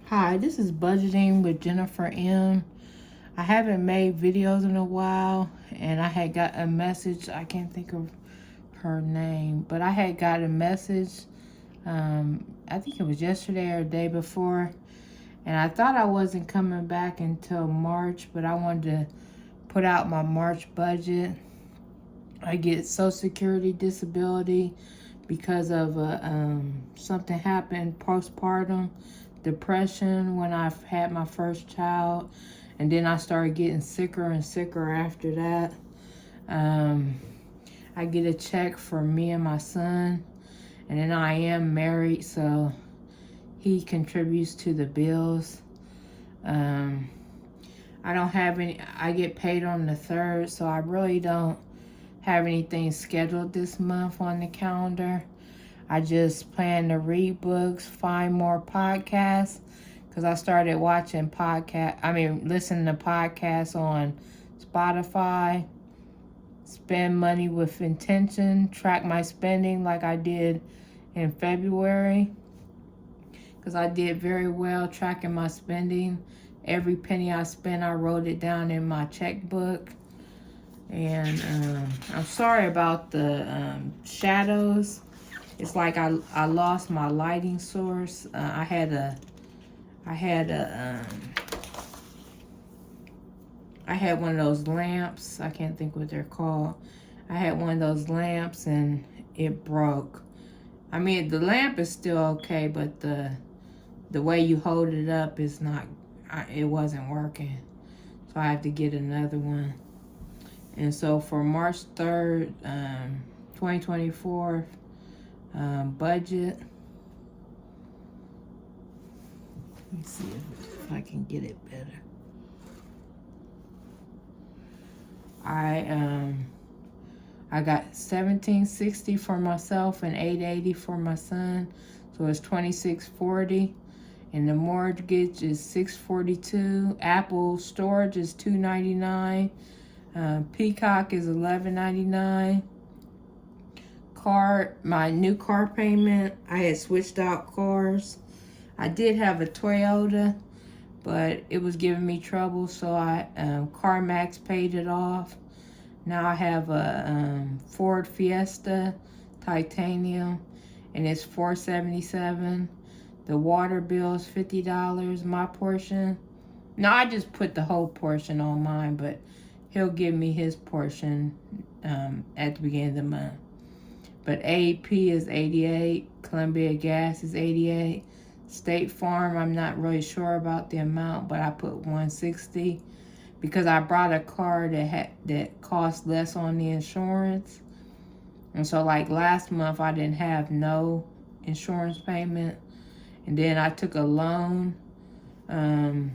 Hi, this is Budgeting with Jennifer M. I haven't made videos in a while, and I had got a message. I can't think of her name, but I had got a message. I think it was yesterday or the day before, and I thought I wasn't coming back until March, but I wanted to put out my March budget. I get Social Security disability because of something happened postpartum depression when I had my first child, and then I started getting sicker and sicker after that. I get a check for me and my son, and then I am married, so he contributes to the bills. I don't have any, I get paid on the 3rd, so I really don't have anything scheduled this month on the calendar. I just plan to read books, find more podcasts, because I started watching listening to podcasts on Spotify. Spend money with intention, track my spending like I did in February, because I did very well tracking my spending. Every penny I spent, I wrote it down in my checkbook. And I'm sorry about the shadows. It's like I lost my lighting source. I had one of those lamps. I can't think what they're called. I had one of those lamps and it broke. I mean, the lamp is still okay, but the way you hold it up is not. It wasn't working, so I have to get another one. And so for March 3rd, 2024. Budget. Let me see if I can get it better. I got $17.60 for myself and $8.80 for my son, so it's $26.40. And the mortgage is $642. Apple storage is $2.99. Peacock is $11.99. My new car payment, I had switched out cars. I did have a Toyota, but it was giving me trouble, so I CarMax paid it off. Now I have a Ford Fiesta Titanium, and it's $477. The water bill is $50, my portion. No, I just put the whole portion on mine, but he'll give me his portion at the beginning of the month. But AEP is $88, Columbia Gas is $88, State Farm, I'm not really sure about the amount, but I put $160 because I brought a car that cost less on the insurance. And so like last month, I didn't have no insurance payment. And then I took a loan. I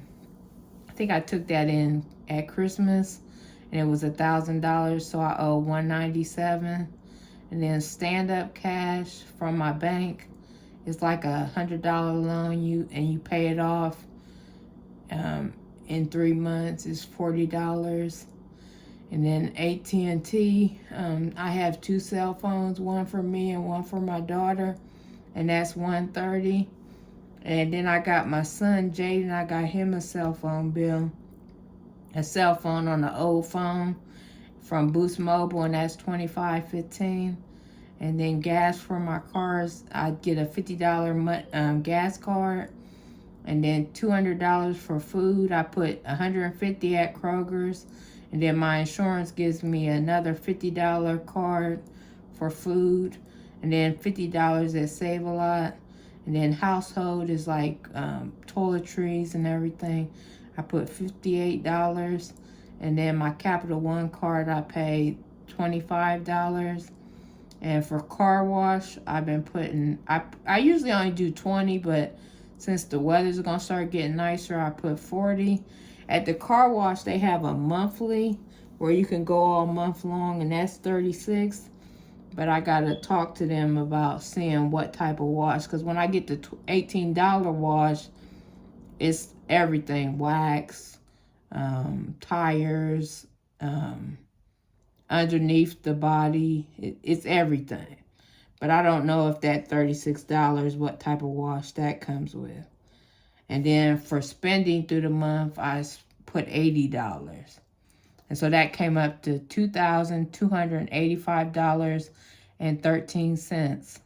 think I took that in at Christmas, and it was $1,000, so I owe $197. And then stand-up cash from my bank is like $100 loan, you pay it off in 3 months. Is $40. And then AT&T, I have 2 cell phones, one for me and one for my daughter, and that's $130. And then I got my son Jaden, I got him a cell phone bill, a cell phone on the old phone from Boost Mobile, and that's $25.15. And then gas for my cars, I get a $50 gas card. And then $200 for food. I put $150 at Kroger's. And then my insurance gives me another $50 card for food. And then $50 at Save-A-Lot. And then household is like toiletries and everything. I put $58. And then my Capital One card, I paid $25. And for car wash, I've been putting, I usually only do 20, but since the weather's gonna start getting nicer, I put 40. At the car wash, they have a monthly where you can go all month long, and that's $36. But I gotta talk to them about seeing what type of wash, because when I get the $18 wash, it's everything: wax, tires, underneath the body. It's everything. But I don't know if that $36, what type of wash that comes with. And then for spending through the month, I put $80. And so that came up to $2,285.13.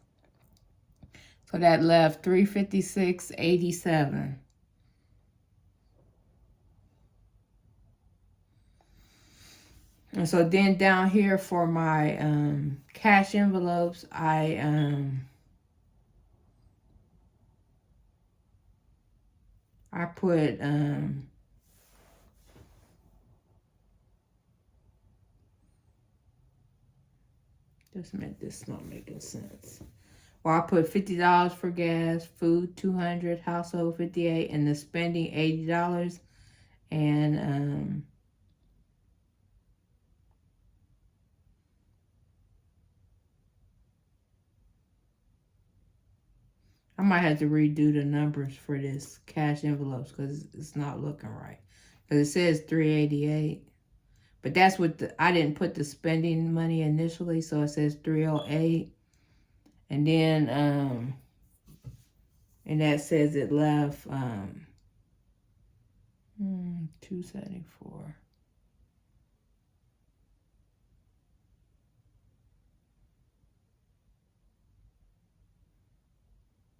So that left $356.87. And so then down here for my cash envelopes, I put just meant this not making sense. Well, I put $50 for gas, food $200, household $58, and the spending $80. And I might have to redo the numbers for this cash envelopes because it's not looking right. Because it says $388. But that's what I didn't put the spending money initially, so it says $308. And then and that says it left $274.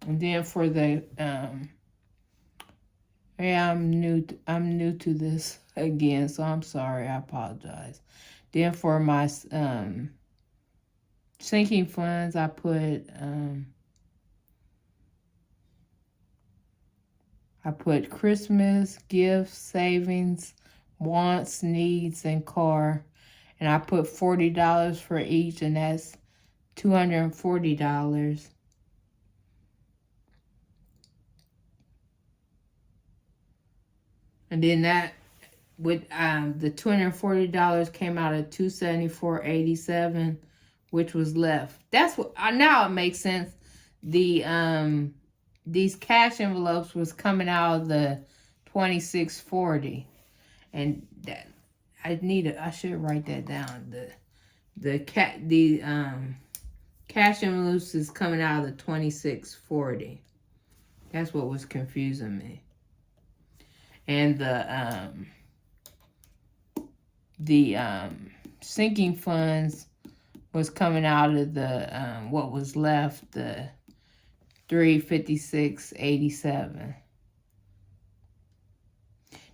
And then for the yeah, I'm new to this again, so I'm sorry. I apologize. Then for my sinking funds, I put Christmas, gifts, savings, wants, needs, and car. And I put $40 for each, and that's $240. And then that with the $240 came out of $274.87, which was left. That's what now it makes sense. The these cash envelopes was coming out of the $26.40, and that I should write that down. The cash envelopes is coming out of the $26.40. That's what was confusing me. And the sinking funds was coming out of the what was left, the $356.87.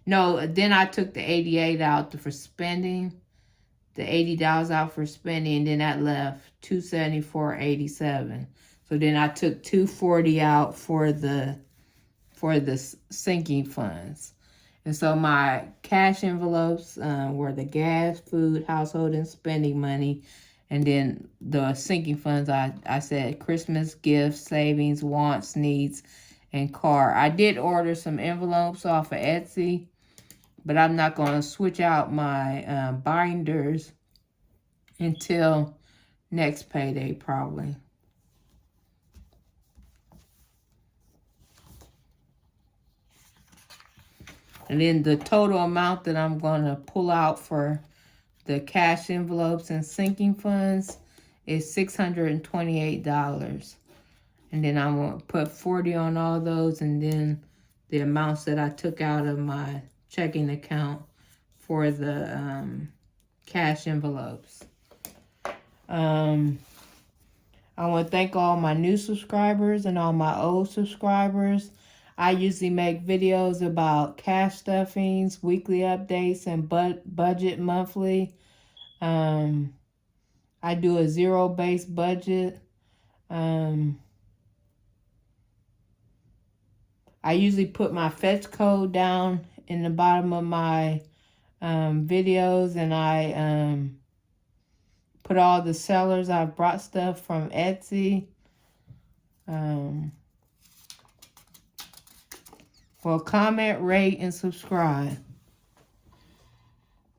No, then I took the $88 out for spending, the $80 out for spending, and then that left $274.87. So then I took $240 out for the sinking funds. And so my cash envelopes were the gas, food, household, and spending money. And then the sinking funds, I said Christmas, gifts, savings, wants, needs, and car. I did order some envelopes off of Etsy, but I'm not going to switch out my binders until next payday probably. And then the total amount that I'm going to pull out for the cash envelopes and sinking funds is $628. And then I'm going to put 40 on all those, and then the amounts that I took out of my checking account for the cash envelopes. I want to thank all my new subscribers and all my old subscribers. I usually make videos about cash stuffings, weekly updates, and budget monthly. I do a zero-based budget. I usually put my fetch code down in the bottom of my videos, and I put all the sellers. I've brought stuff from Etsy. Well, comment, rate, and subscribe.